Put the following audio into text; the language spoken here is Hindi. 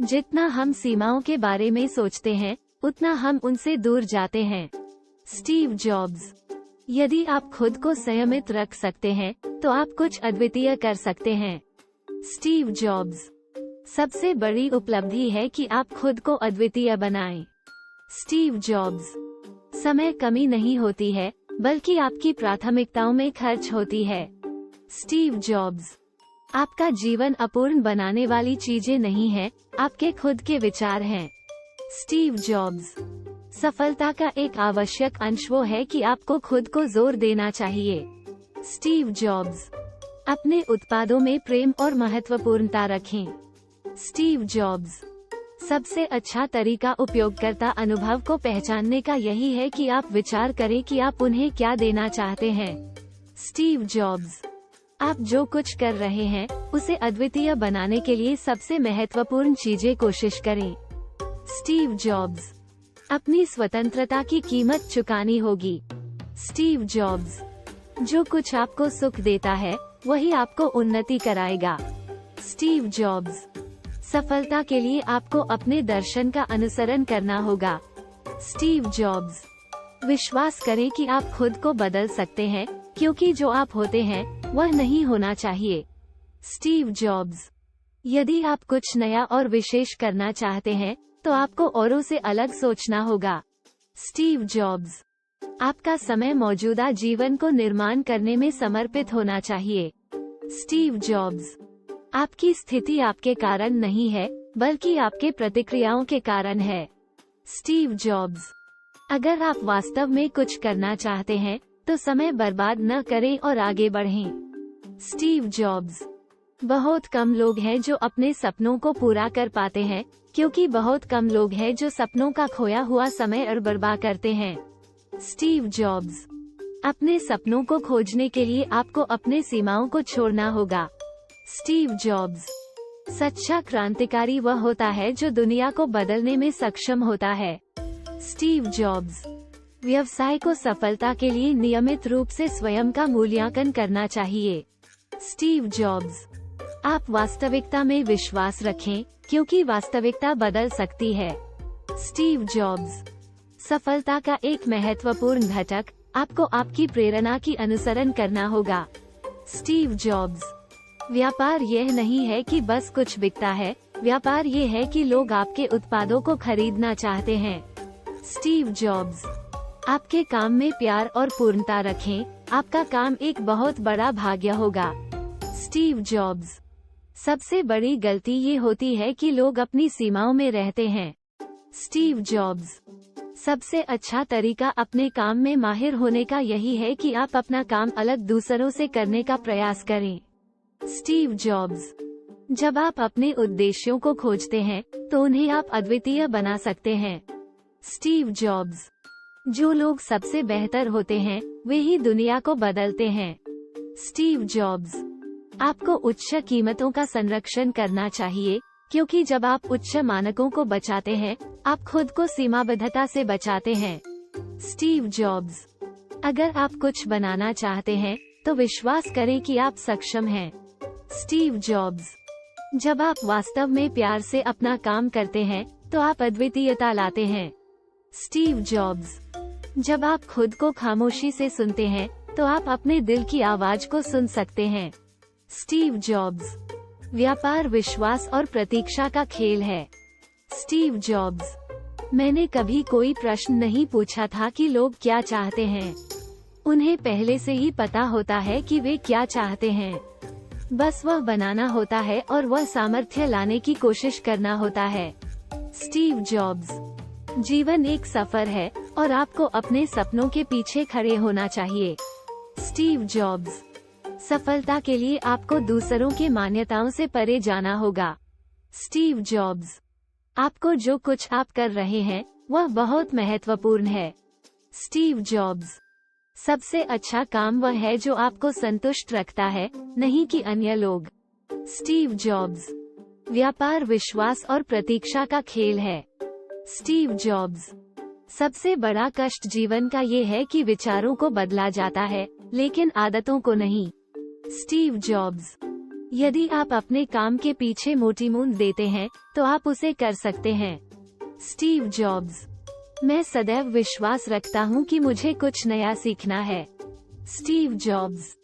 जितना हम सीमाओं के बारे में सोचते हैं, उतना हम उनसे दूर जाते हैं। Steve jobs. यदि आप खुद को संयमित रख सकते हैं, तो आप कुछ अद्वितीय कर सकते हैं। Steve jobs. सबसे बड़ी उपलब्धि है कि आप खुद को अद्वितीय बनाएं। Steve jobs. समय कमी नहीं होती है, बल्कि आपकी प्राथमिकताओं में खर्च होती है। Steve jobs. आपका जीवन अपूर्ण बनाने वाली चीजें नहीं है, आपके खुद के विचार हैं। Steve jobs. सफलता का एक आवश्यक अंश वो है कि आपको खुद को जोर देना चाहिए। Steve jobs. अपने उत्पादों में प्रेम और महत्वपूर्णता रखें। Steve jobs. सबसे अच्छा तरीका उपयोगकर्ता अनुभव को पहचानने का यही है कि आप विचार करें कि आप उन्हें क्या देना चाहते हैं। Steve jobs. आप जो कुछ कर रहे हैं, उसे अद्वितीय बनाने के लिए सबसे महत्वपूर्ण चीजें कोशिश करें। Steve jobs. अपनी स्वतंत्रता की कीमत चुकानी होगी। Steve jobs. जो कुछ आपको सुख देता है, वही आपको उन्नति कराएगा। Steve jobs. सफलता के लिए आपको अपने दर्शन का अनुसरण करना होगा। Steve jobs. विश्वास करें कि आप खुद को बदल सकते हैं, क्योंकि जो आप होते हैं, वह नहीं होना चाहिए। Steve jobs. यदि आप कुछ नया और विशेष करना चाहते हैं, तो आपको औरों से अलग सोचना होगा। Steve jobs. आपका समय मौजूदा जीवन को निर्माण करने में समर्पित होना चाहिए। Steve jobs. आपकी स्थिति आपके कारण नहीं है, बल्कि आपके प्रतिक्रियाओं के कारण है। Steve jobs. अगर आप वास्तव में कुछ करना चाहते हैं, तो समय बर्बाद न करें और आगे बढ़ें। Steve jobs. बहुत कम लोग हैं जो अपने सपनों को पूरा कर पाते हैं, क्योंकि बहुत कम लोग हैं जो सपनों का खोया हुआ समय बर्बाद करते हैं। Steve jobs. अपने सपनों को खोजने के लिए आपको अपने सीमाओं को छोड़ना होगा। Steve jobs. सच्चा क्रांतिकारी वह होता है जो दुनिया को बदलने में सक्षम होता है। Steve jobs. व्यवसाय को सफलता के लिए नियमित रूप से स्वयं का मूल्यांकन करना चाहिए। Steve jobs. आप वास्तविकता में विश्वास रखें, क्योंकि वास्तविकता बदल सकती है। Steve jobs. सफलता का एक महत्वपूर्ण घटक, आपको आपकी प्रेरणा की अनुसरण करना होगा। Steve jobs. व्यापार यह नहीं है कि बस कुछ बिकता है, व्यापार ये है कि लोग आपके उत्पादों को खरीदना चाहते हैं। Steve jobs. आपके काम में प्यार और पूर्णता रखें, आपका काम एक बहुत बड़ा भाग्य होगा। Steve jobs. सबसे बड़ी गलती ये होती है कि लोग अपनी सीमाओं में रहते हैं। Steve jobs. सबसे अच्छा तरीका अपने काम में माहिर होने का यही है कि आप अपना काम अलग दूसरों से करने का प्रयास करें। Steve jobs. जब आप अपने उद्देश्यों को खोजते हैं, तो उन्हें आप अद्वितीय बना सकते हैं। Steve jobs. जो लोग सबसे बेहतर होते हैं, वे ही दुनिया को बदलते हैं। Steve jobs. आपको उच्च कीमतों का संरक्षण करना चाहिए, क्योंकि जब आप उच्च मानकों को बचाते हैं, आप खुद को सीमाबद्धता से बचाते हैं। Steve jobs. अगर आप कुछ बनाना चाहते हैं, तो विश्वास करें कि आप सक्षम हैं। Steve jobs. जब आप वास्तव में प्यार से अपना काम करते हैं, तो आप अद्वितीयता लाते हैं। Steve jobs. जब आप खुद को खामोशी से सुनते हैं, तो आप अपने दिल की आवाज को सुन सकते हैं। Steve jobs. व्यापार विश्वास और प्रतीक्षा का खेल है। Steve jobs. मैंने कभी कोई प्रश्न नहीं पूछा था कि लोग क्या चाहते हैं। उन्हें पहले से ही पता होता है कि वे क्या चाहते हैं। बस वह बनाना होता है और वह सामर्थ्य लाने की कोशिश करना होता है। Steve jobs. जीवन एक सफर है, और आपको अपने सपनों के पीछे खड़े होना चाहिए। Steve jobs. सफलता के लिए आपको दूसरों की मान्यताओं से परे जाना होगा। Steve jobs. आपको जो कुछ आप कर रहे हैं, वह बहुत महत्वपूर्ण है। Steve jobs. सबसे अच्छा काम वह है जो आपको संतुष्ट रखता है, नहीं कि अन्य लोग। Steve jobs. व्यापार विश्वास और प्रतीक्षा का खेल है। Steve jobs. सबसे बड़ा कष्ट जीवन का ये है कि विचारों को बदला जाता है, लेकिन आदतों को नहीं। Steve jobs. यदि आप अपने काम के पीछे मोटी मूंद देते हैं तो आप उसे कर सकते हैं। Steve jobs. मैं सदैव विश्वास रखता हूँ कि मुझे कुछ नया सीखना है। Steve jobs.